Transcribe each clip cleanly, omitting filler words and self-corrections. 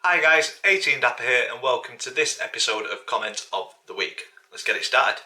Hi guys, 18 Dapper here and welcome to this episode of Comment of the Week. Let's get it started.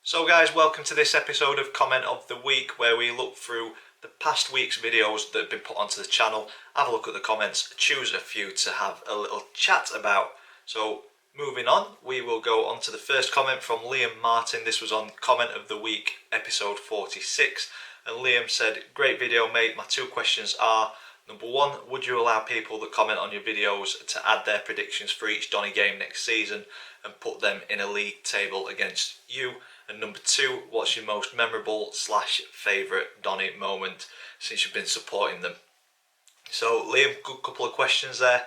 So guys, welcome to this episode of Comment of the Week where we look through the past week's videos that have been put onto the channel, have a look at the comments, choose a few to have a little chat about. So moving on, we will go on to the first comment from Liam Martin. This was on Comment of the Week episode 46. And Liam said, great video mate, my two questions are, number one, would you allow people that comment on your videos to add their predictions for each Donny game next season and put them in a league table against you? And number two, what's your most memorable / favourite Donny moment since you've been supporting them? So Liam, good couple of questions there.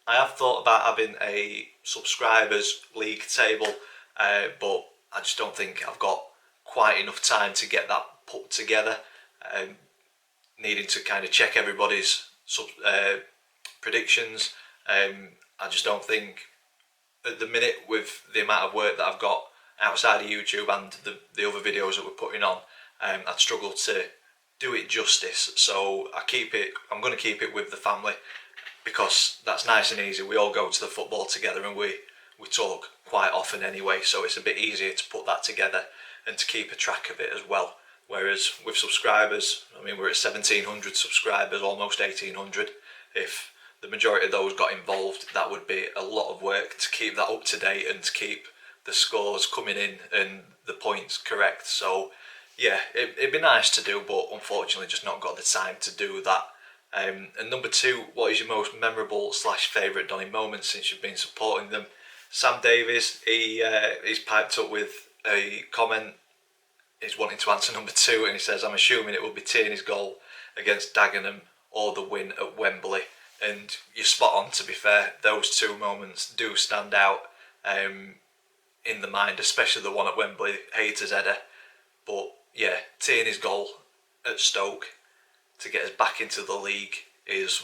I have thought about having a subscribers league table, but I just don't think I've got quite enough time to get that put together. Needing to kind of check everybody's predictions. I just don't think at the minute, with the amount of work that I've got outside of YouTube and the other videos that we're putting on, I'd struggle to do it justice. So I'm going to keep it with the family because that's nice and easy. We all go to the football together and we talk quite often anyway, so it's a bit easier to put that together and to keep a track of it as well. Whereas with subscribers, I mean, we're at 1,700 subscribers, almost 1,800. If the majority of those got involved, that would be a lot of work to keep that up to date and to keep the scores coming in and the points correct. So yeah, it'd be nice to do, but unfortunately just not got the time to do that. And number two, what is your most memorable / favourite Donny moment since you've been supporting them? Sam Davies, he's piped up with a comment. He's wanting to answer number two, and he says, I'm assuming it will be Tierney's goal against Dagenham or the win at Wembley. And you're spot on, to be fair. Those two moments do stand out in the mind, especially the one at Wembley, Hayter's header. But yeah, Tierney's goal at Stoke to get us back into the league is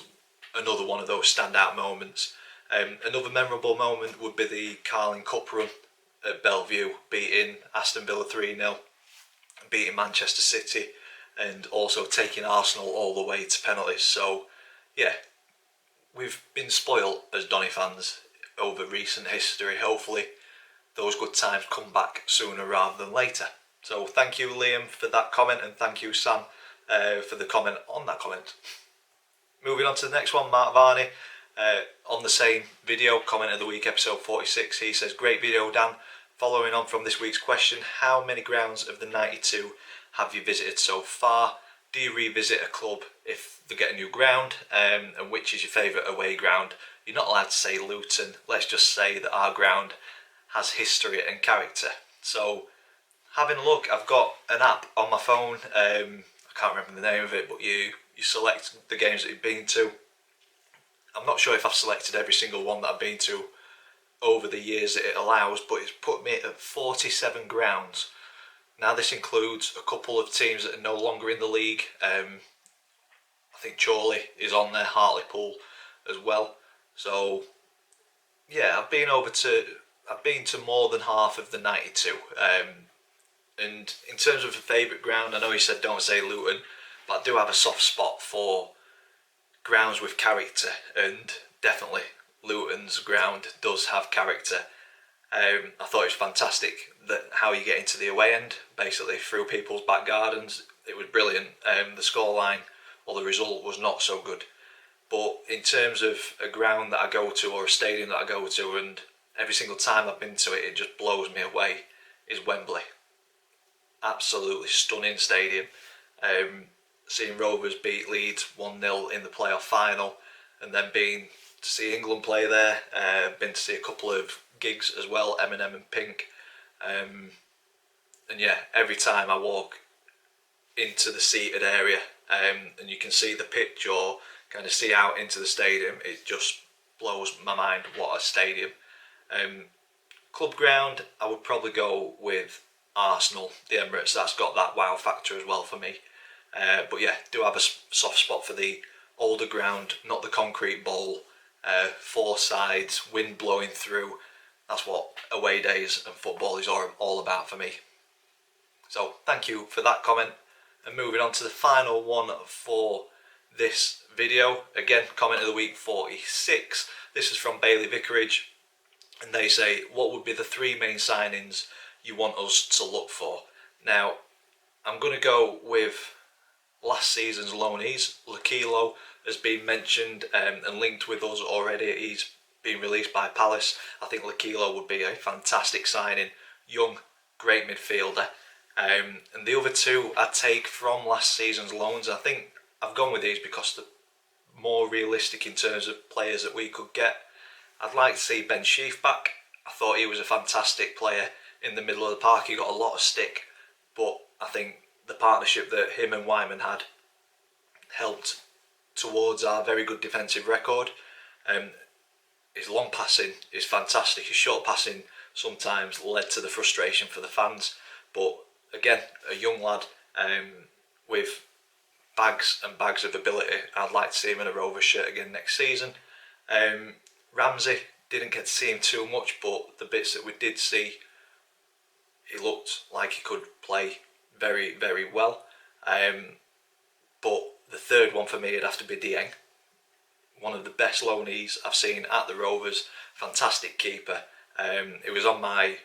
another one of those standout moments. Another memorable moment would be the Carling Cup run at Bellevue, beating Aston Villa 3-0. Beating Manchester City and also taking Arsenal all the way to penalties. So yeah, we've been spoiled as Donny fans over recent history. Hopefully those good times come back sooner rather than later. So thank you Liam for that comment, and thank you Sam for the comment on that comment. Moving on to the next one, Mark Varney on the same video, Comment of the Week episode 46. He says, great video Dan. Following on from this week's question, how many grounds of the 92 have you visited so far? Do you revisit a club if they get a new ground? And which is your favourite away ground? You're not allowed to say Luton. Let's just say that our ground has history and character. So having a look, I've got an app on my phone. I can't remember the name of it, but you select the games that you've been to. I'm not sure if I've selected every single one that I've been to over the years that it allows, but it's put me at 47 grounds. Now this includes a couple of teams that are no longer in the league. I think Chorley is on there, Hartlepool as well. So yeah, I've been to more than half of the 92. And in terms of a favourite ground, I know you said don't say Luton, but I do have a soft spot for grounds with character, and definitely Luton's ground does have character. I thought it was fantastic that how you get into the away end, basically through people's back gardens. It was brilliant. The scoreline or the result was not so good. But in terms of a ground that I go to or a stadium that I go to, and every single time I've been to it, it just blows me away, is Wembley. Absolutely stunning stadium. Seeing Rovers beat Leeds 1-0 in the playoff final, and then being to see England play there. Been to see a couple of gigs as well, Eminem and Pink. And yeah, every time I walk into the seated area and you can see the pitch or kind of see out into the stadium, it just blows my mind. What a stadium. Club ground, I would probably go with Arsenal, the Emirates. That's got that wow factor as well for me. But yeah, do have a soft spot for the older ground, not the concrete bowl. Four sides, wind blowing through. That's what away days and football is all about for me. So thank you for that comment. And moving on to the final one for this video. Again, comment of the week 46. This is from Bailey Vicarage. And they say, what would be the 3 main signings you want us to look for? Now, I'm going to go with last season's loanees. Lakilo has been mentioned and linked with us already. He's been released by Palace. I think Lakilo would be a fantastic signing. Young, great midfielder. And the other 2 I take from last season's loans. I think I've gone with these because they're more realistic in terms of players that we could get. I'd like to see Ben Sheaf back. I thought he was a fantastic player in the middle of the park. He got a lot of stick, but I think the partnership that him and Wyman had helped towards our very good defensive record. His long passing is fantastic. His short passing sometimes led to the frustration for the fans. But again, a young lad with bags and bags of ability. I'd like to see him in a Rovers shirt again next season. Ramsey, didn't get to see him too much, but the bits that we did see, he looked like he could play very, very well. But the third one for me would have to be Dieng. One of the best loanees I've seen at the Rovers. Fantastic keeper. It was on my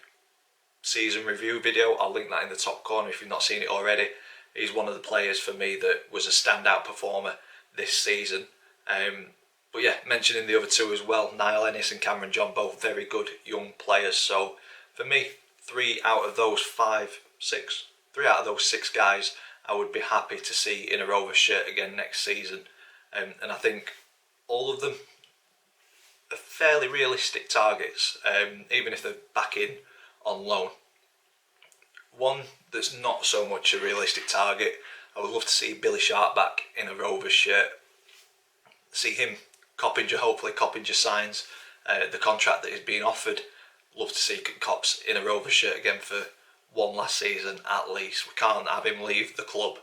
season review video. I'll link that in the top corner if you've not seen it already. He's one of the players for me that was a standout performer this season. But yeah, mentioning the other 2 as well, Niall Ennis and Cameron John, both very good young players. So for me, 3 out of those 6 guys I would be happy to see in a Rovers shirt again next season. And I think all of them are fairly realistic targets, even if they're back in on loan. One that's not so much a realistic target, I would love to see Billy Sharp back in a Rovers shirt. See him, hopefully Coppinger signs the contract that he's being offered. Love to see Cops in a Rovers shirt again for one last season at least. We can't have him leave the club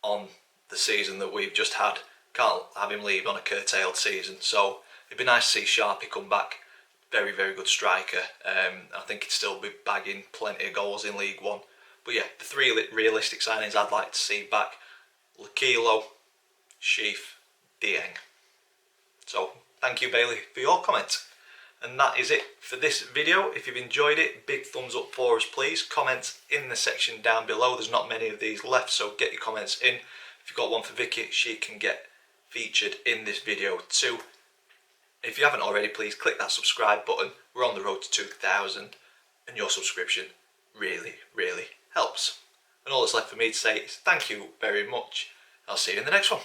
on the season that we've just had. Can't have him leave on a curtailed season. So it'd be nice to see Sharpie come back. Very, very good striker. I think he'd still be bagging plenty of goals in League One. But yeah, the 3 realistic signings I'd like to see back: Lakilo, Sheaf, Dieng. So thank you, Bailey, for your comment. And that is it for this video. If you've enjoyed it, big thumbs up for us please. Comment in the section down below. There's not many of these left, so get your comments in. If you've got one for Vicky, she can get featured in this video too. If you haven't already, please click that subscribe button. We're on the road to 2,000 and your subscription really, really helps. And all that's left for me to say is thank you very much. I'll see you in the next one.